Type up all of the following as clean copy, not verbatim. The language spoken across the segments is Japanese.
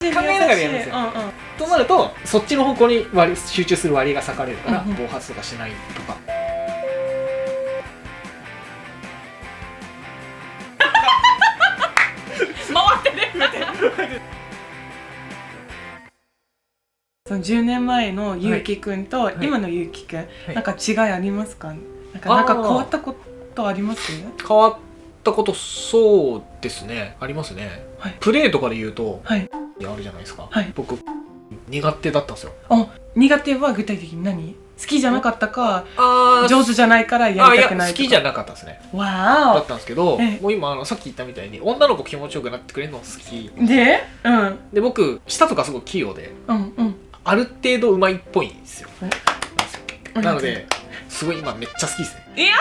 えながらやるんですよ。となるとそっちの方向に集中する割が割かれるから、暴発とかしないとか。回ってねみたいな。その10年前のゆうきくんと今のゆうきくん、なんか違いありますか？なんか変わったことあります？変わったこと、そうですね、ありますね。プレーとかで言うと、あるじゃないですか。僕苦手だったんですよ。苦手は具体的に何？好きじゃなかったか、上手じゃないからやりたくないとか。好きじゃなかったですね。わーだったんですけど、もう今さっき言ったみたいに女の子気持ちよくなってくれるの好きで、で僕舌とかすごい器用で、ある程度うまいっぽいんですよ。なのですごい今めっちゃ好きですね。いや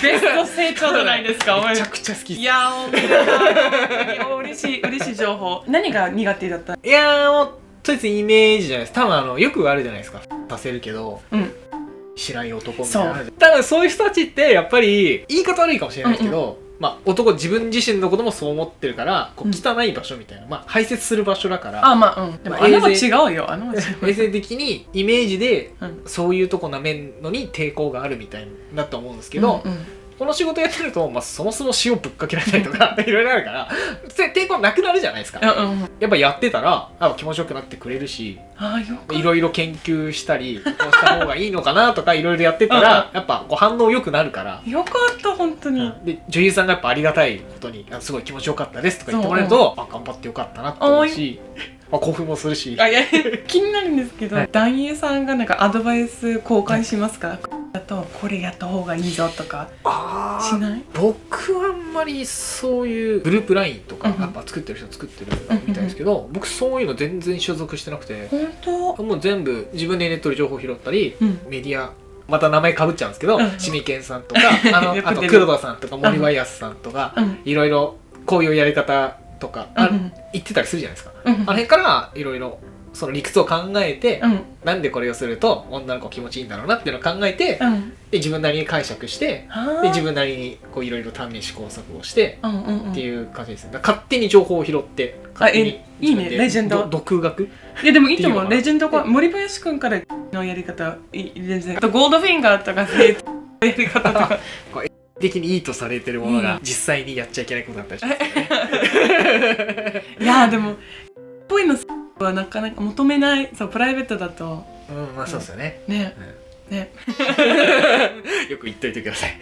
ベスト成長じゃないですか。めちゃくちゃ好きです。いやー嬉しい情報。何が苦手だった？いやーもうとりあえずイメージじゃないです。多分よくあるじゃないですか。させるけど、知らん男みたいな。多分そういう人たちってやっぱり言い方悪いかもしれないですけど、男自分自身のこともそう思ってるからこう汚い場所みたいな、排泄する場所だから。でもは違うよ。衛生的にイメージでそういうとこなめんのに抵抗があるみたいだと思うんですけど、この仕事やってると、そもそも塩ぶっかけられたりとかいろいろあるから抵抗なくなるじゃないですか。やっぱやってたら気持ちよくなってくれるし、いろいろ研究したりこうした方がいいのかなとかいろいろやってたらやっぱ反応良くなるから。よかった本当に。で女優さんがやっぱありがたいことにすごい気持ちよかったですとか言ってもらえると、頑張ってよかったなって思うし、興奮もするし。気になるんですけど、男優さんがなんかアドバイス交換しますか？だとこれやった方がいいぞとかしない？僕はあんまりそういうグループ LINE とかやっぱ作ってる人作ってるみたいですけど、僕そういうの全然所属してなくて、本当？もう全部自分でネットで情報拾ったり、メディアまた名前かぶっちゃうんですけど、シミケンさんとかあと黒田さんとか森林さんとかいろいろこういうやり方とか言ってたりするじゃないですか。あの辺からいろいろその理屈を考えて、なんでこれをすると女の子気持ちいいんだろうなっていうのを考えて、で自分なりに解釈して、で自分なりにこういろいろ試し試行錯誤してっていう感じですね。勝手に情報を拾っていいね。レジェンド独学。いやでもいいと思う。レジェンドが森林くんからのやり方全然、あとゴールドフィンガーとかやり方とか的にいいとされてるものが実際にやっちゃいけないことだったりしますね。いやでもこういうのはなかなか求めない。そうプライベートだとそうですよね。よく言っといてください。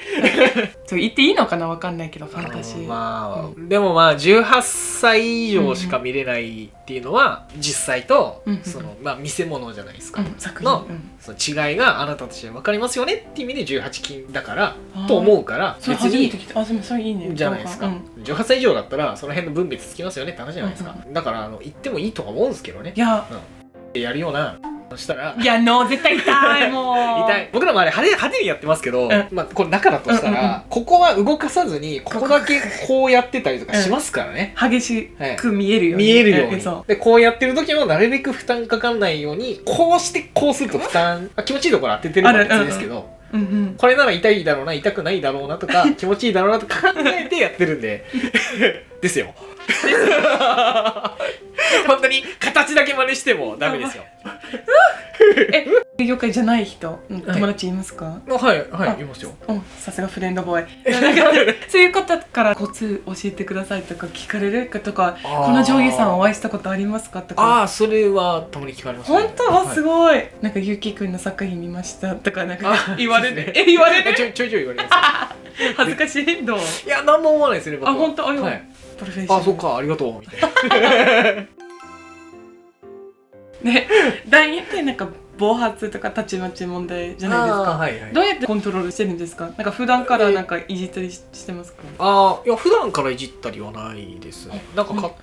そう言っていいのかなわかんないけど、ファンタジー。でも18歳以上しか見れないっていうのは実際とその見せ物じゃないですかのその違いがあなたたちで分かりますよねっていう意味で18禁だからと思うから、別にそれいいねじゃないですか。18歳以上だったらその辺の分別つきますよねって話じゃないですか。だから言ってもいいとか思うんですけどね。やるようなそしたらいや絶対痛い。もう痛い。僕らもあれ派手にやってますけど、これ中だとしたらここは動かさずにここだけこうやってたりとかしますからね。激しく見えるように。見えるように。でこうやってる時もなるべく負担かかんないようにこうしてこうすると負担気持ちいいところ当ててるのは別ですけど、これなら痛いだろうな痛くないだろうなとか気持ちいいだろうなとか考えてやってるんでですよ。本当に形だけ真似してもダメですよ。業界じゃない人友達いますか？はいいますよ。さすがフレンドボーイ。そういう方からコツ教えてくださいとか聞かれるかとか、この女優さんお会いしたことありますかとか。それはたまに聞かれます。本当？すごい。なんかゆうきくんの作品見ましたとかなんか言われる。言われる？ちょいちょい言われます。恥ずかしい？どう？いや何も思わないですね僕は。本当？プロフェッショナル。そっかありがとうみたいな。男優ってなんか暴発とかたちまち問題じゃないですか。どうやってコントロールしてるんですか？なんか普段からなんかいじったりしてますか？いや普段からいじったりはないですね。なんか勝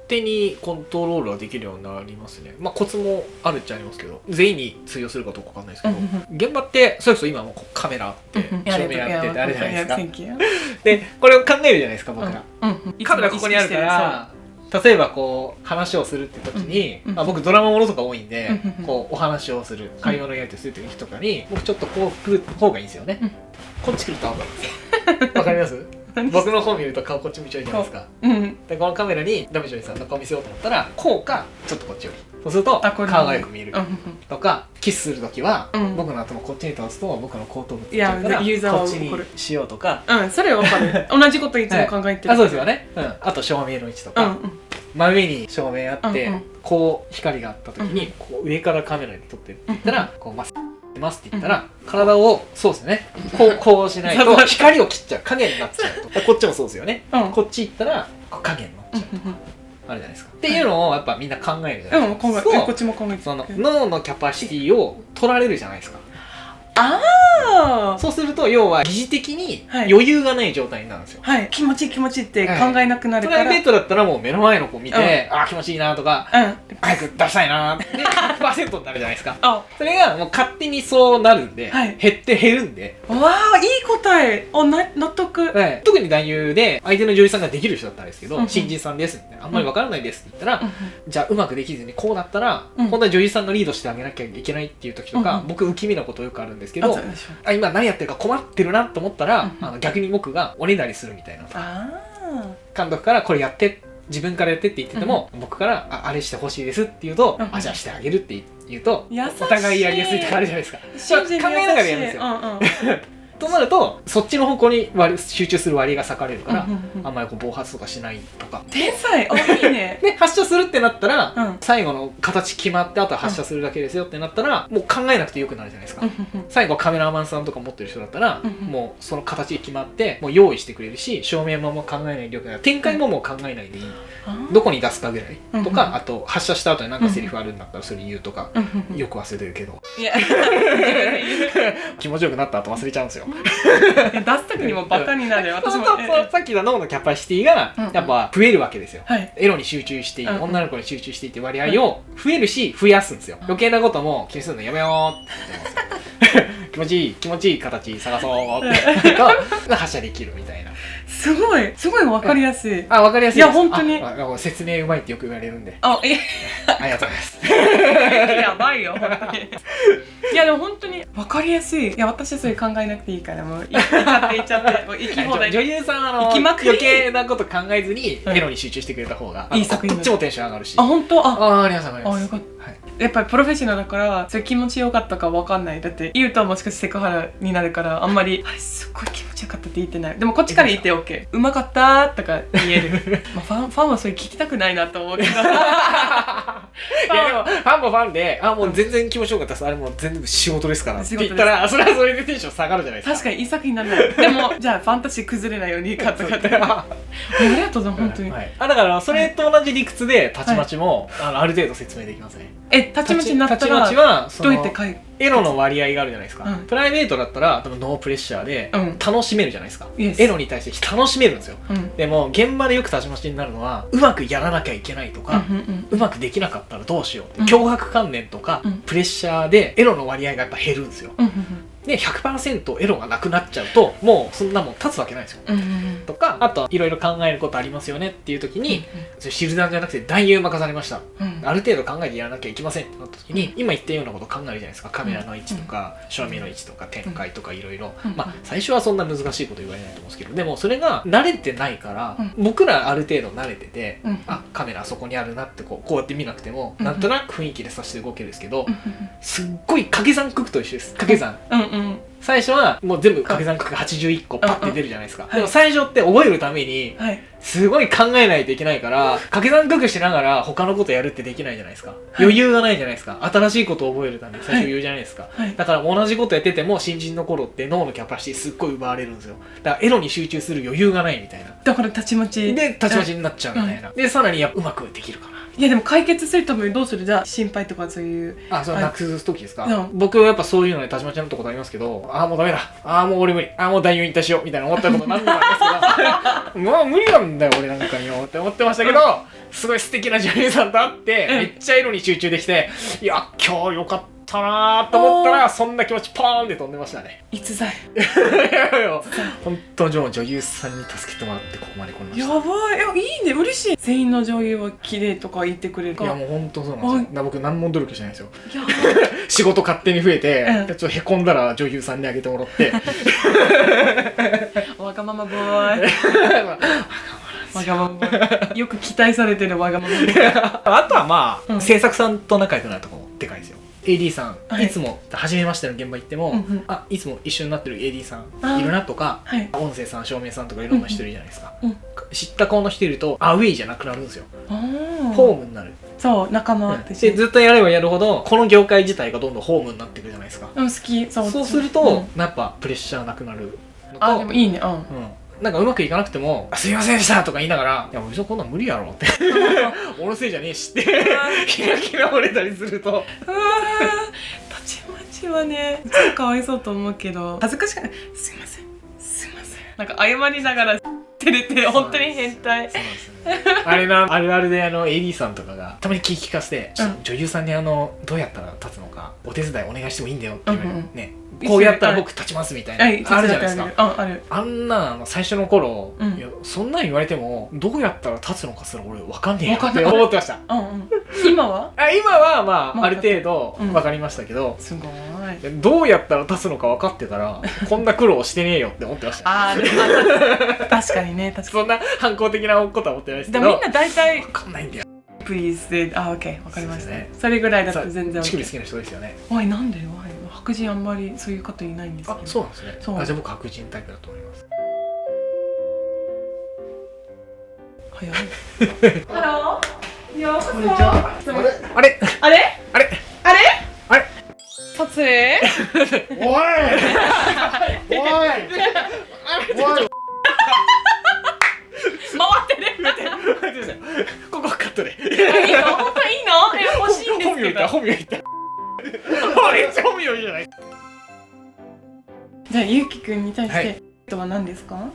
手にコントロールはできるようになりますね。コツもあるっちゃありますけど、全員に通用するかどうかわかんないですけど、現場ってそれこそ今もカメラあって照明やっててあれじゃないですか。でこれを考えるじゃないですか僕ら。カメラここにあるから例えばこう話をするって時に、僕ドラマものとか多いんで、こうお話をする会話のやり取りする時とかに僕ちょっとこう来る方がいいんですよね。こっち来るとアウトなんですよ。わかります？僕の方見ると顔こっち向いちゃうじゃないですか。でこのカメラにダメ女優さんの顔見せようと思ったらこうかちょっとこっちより、そうすると顔がよく見えるとか、キスする時は僕の頭こっちに倒すと僕の後頭部つっちゃうからこっちにしようとか。それは分かる。同じこといつも考えてる。そうですよね。あと照明の位置とか、真上に照明あってこう光があった時にこう上からカメラに撮ってって言ったらこうまっすぐますって言ったら体をそうですねこうしないと光を切っちゃう、影になっちゃうと。こっちもそうですよね。こっち行ったら影になっちゃうとかあるじゃないですか。っていうのをやっぱみんな考えるじゃないですか。こっちも考えて。その脳のキャパシティを取られるじゃないですか。そうすると要は疑似的に余裕がない状態になるんですよ。気持ちいい気持ちいいって考えなくなるから。プライベートだったらもう目の前の子見て、ああ気持ちいいなとか、早く出したいなって100% になるじゃないですか。それがもう勝手にそうなるんで、減るんで。わあいい答え。納得。特に男優で相手の女優さんができる人だったらですけど、新人さんですみたいな、あんまりわからないですって言ったら、じゃあうまくできずにこうだったら本当は女優さんのリードしてあげなきゃいけないっていう時とか、僕受け身なことよくあるんですけど、今何やってるか困ってるなと思ったら逆に僕がおねだりするみたいな。監督からこれやって自分からやってって言ってても、僕からあれしてほしいですって言うと、じゃあしてあげるって言うとお互いやりやすいとかあるじゃないですか。考えながらやるんですよ。となるとそっちの方向に集中する割合が割かれるから、あんまりこう暴発とかしないとか。天才。いいね。で発射するってなったら、最後の形決まってあとは発射するだけですよってなったら、もう考えなくてよくなるじゃないですか。最後カメラマンさんとか持ってる人だったら、もうその形決まってもう用意してくれるし、照明も考えないでよくなる、展開ももう考えないでいい、どこに出すかぐらいとか、あと発射した後に何かセリフあるんだったらそれ言うとか、よく忘れてるけど気持ちよくなった後忘れちゃうんですよ。出す時にもバカになる。私もさっきの脳のキャパシティがやっぱ増えるわけですよ。エロに集中していい、女の子に集中していいって割合を増えるし増やすんですよ。余計なことも気にするのやめようって言ってます気持ちいい形探そうって発射できるみたいな。すごい分かりやすい。分かりやすいです。いや本当に説明うまいってよく言われるんで。ありがとうございます。やばいよ本当に。いやでも本当に分かりやすい。いや私はそれ考えなくていいからもう言っちゃってもう生き放題。女優さんは余計なこと考えずにエロに集中してくれた方がいい作品。こっちもテンション上がるし。本当。ありがとうございます。よかった。やっぱりプロフェッショナルだからそれ気持ちよかったか分かんない。だって言うともしかしてセクハラになるからあんまりすっごい気持ちよかったって言ってない。でもこっちから言って OK。うまかったとか言える。ファンはそれ聞きたくないなと思うけど。いやでもファンもファンでもう全然気持ちよかったです、あれもう全部仕事ですからって言ったらそれはそれでテンション下がるじゃないですか。確かにいい作品なんない。でもじゃあファンタジー崩れないようにカットありがとうございます本当に。だからそれと同じ理屈でたちまちもある程度説明できますね。たちまちになったらどうやってエロの割合があるじゃないですか。プライベートだったら多分ノープレッシャーで楽しめるじゃないですか。エロに対して楽しめるんですよ。でも現場でよくたちまちになるのはうまくやらなきゃいけないとか、うまくできなかったらどうしようって脅迫観念とかプレッシャーでエロの割合がやっぱ減るんですよ。で 100% エロがなくなっちゃうともうそんなもん立つわけないですよ。とかあといろいろ考えることありますよねっていう時に、シルダンじゃなくて男優任されました、ある程度考えてやらなきゃいけませんってなった時に、今言ったようなこと考えるじゃないですか。カメラの位置とか照明の位置とか展開とかいろいろ、最初はそんな難しいこと言われないと思うんですけど、でもそれが慣れてないから、僕らある程度慣れてて、カメラあそこにあるなってこうやって見なくても、なんとなく雰囲気でさして動けるんですけど、すっごい掛け算九九と一緒です。掛け算、最初はもう全部掛け算九九81個パッて出るじゃないですか。でも最初って覚えるためにすごい考えないといけないから、掛け算九九しながら他のことやるってできないじゃないですか。余裕がないじゃないですか。新しいことを覚えるために最初余裕じゃないですか。だから同じことやってても新人の頃って脳のキャパシティすっごい奪われるんですよ。だからエロに集中する余裕がないみたいな。だからたちまちでたちまちになっちゃうみたいな。でさらにうまくできるかな。いやでも解決するためにどうする？じゃあ心配とかそういう。それなくす時ですか？僕はやっぱそういうのでたちまちなったことありますけど、もうダメだ、もう俺無理、もう男優引退しようみたいな思ったこと何度もありますけどもう無理なんだよ俺なんかによって思ってましたけど、すごい素敵な女優さんと会ってめっちゃエロに集中できて、いや今日よかったたなと思ったらそんな気持ちポーンって飛んでましたね。逸材。本当女優さんに助けてもらってここまで来ました。やばい。いやいいね、嬉しい。全員の女優は綺麗とか言ってくれるか。いやもう本当そうなんですよ。僕何も努力してないんですよ。や仕事勝手に増えて、ちょっとへこんだら女優さんにあげてもらって。わがままボーイ。わがままボーイ。よく期待されてるわがままボーイ。あとはまあ、制作さんと仲良くなるとこもでかいですよ。AD さん、いつも初めましての現場行っても、いつも一緒になってる AD さんいるなとか、音声さん、照明さんとかいろんな人いるじゃないですか。知った顔の人いるとアウェイじゃなくなるんですよ。ホームになる。そう、仲間でずっとやればやるほどこの業界自体がどんどんホームになっていくじゃないですか。好き。そうするとやっぱプレッシャーなくなるのと、でもいいね。なんかうまくいかなくても「すいませんでした」とか言いながら「いやもうこんなん無理やろ」って「俺のせいじゃねえし」って開き直れたりすると、たちまちはね、ちょっとかわいそうと思うけど恥ずかしくない。すいませんすいません、なんか謝りながら照れて本当に変態。そうなんですよね。あれな、あるあるでAD さんとかがたまに聞かせて、女優さんにどうやったら立つのかお手伝いお願いしてもいいんだよって言われるね。こうやったら僕立ちますみたいな、あるじゃないですか。あんな最初の頃、いやそんなん言われてもどうやったら立つのかすら俺分かんねえよって思ってました。今は今はまあある程度分かりましたけど、すごい。どうやったら立つのか分かってたらこんな苦労してねえよって思ってました。確かにね、確かに。そんな反抗的なことは思ってないですけど、でもみんな大体分かんないんだよ。Please で、OK、分かりました。それぐらいだと全然 OK。乳首好きな人ですよね。なんで白人あんまりそういう方いないんですけど。そうなんですね。じゃあ僕白人タイプだと思います。早い。ハロー。ようこそ。こんにちは。あれあれあれあれあれ撮影おいおいおい回ってる。ここカットで。いいの？本当いいの？欲しいんですけど。本名言った。めっちゃ本名じゃない。じゃあゆうきくんに対してとは何ですか？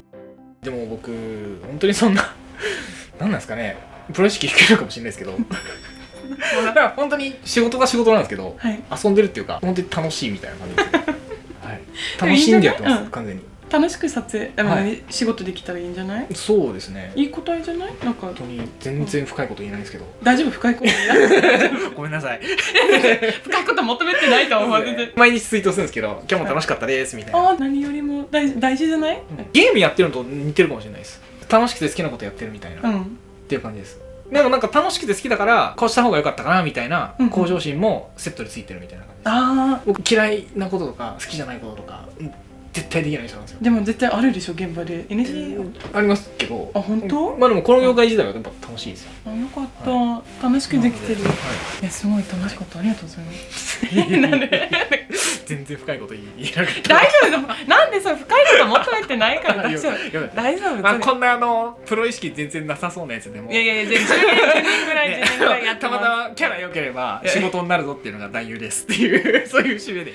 でも僕本当にそんななんなんですかね、プロ意識低いのかもしれないですけど。だから本当に仕事が仕事なんですけど、遊んでるっていうか本当に楽しいみたいな感じです。楽しんでやってます完全に。楽しく撮影、仕事できたらいいんじゃない？そうですね。いい答えじゃない？なんか本当に全然深いこと言えないんですけど。大丈夫？深いこと言えない？ごめんなさい。深いこと求めてないと思う。毎日ツイートするんですけど、今日も楽しかったですみたいな。何よりも大事じゃない？ゲームやってるのと似てるかもしれないです。楽しくて好きなことやってるみたいなっていう感じです。でもなんか楽しくて好きだからこうした方が良かったかなみたいな向上心もセットでついてるみたいな感じです。僕嫌いなこととか好きじゃないこととか絶対できない人なんですよ。でも絶対あるでしょ現場で。NG ありますけど。本当？まあでもこの業界自体はやっぱ楽しいですよ。よかった、楽しくできてる。すごい楽しかった。ありがとうございます。なんで全然深いこと言えなかった。大丈夫。なんでそう深いこと求めてないから大丈夫。大丈夫。こんなプロ意識全然なさそうなやつでも。いや10年ぐらいやってたまたまキャラ良ければ仕事になるぞっていうのが男優ですっていうそういう締めで。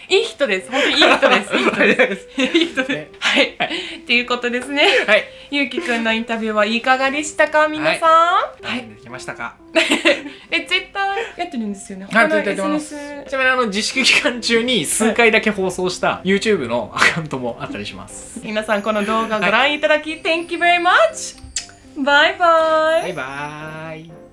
いい人です。本当にいい人です。いい人です。いい人です。はい。っていうことですね。はい。ゆうきくんのインタビューはいかがでしたか、皆さん。はい。できましたか。Twitter やってるんですよね。はい、Twitter やってます。ちなみに自粛期間中に数回だけ放送した YouTube のアカウントもあったりします。皆さんこの動画ご覧いただき Thank you very much! バイバイ。バイバイ。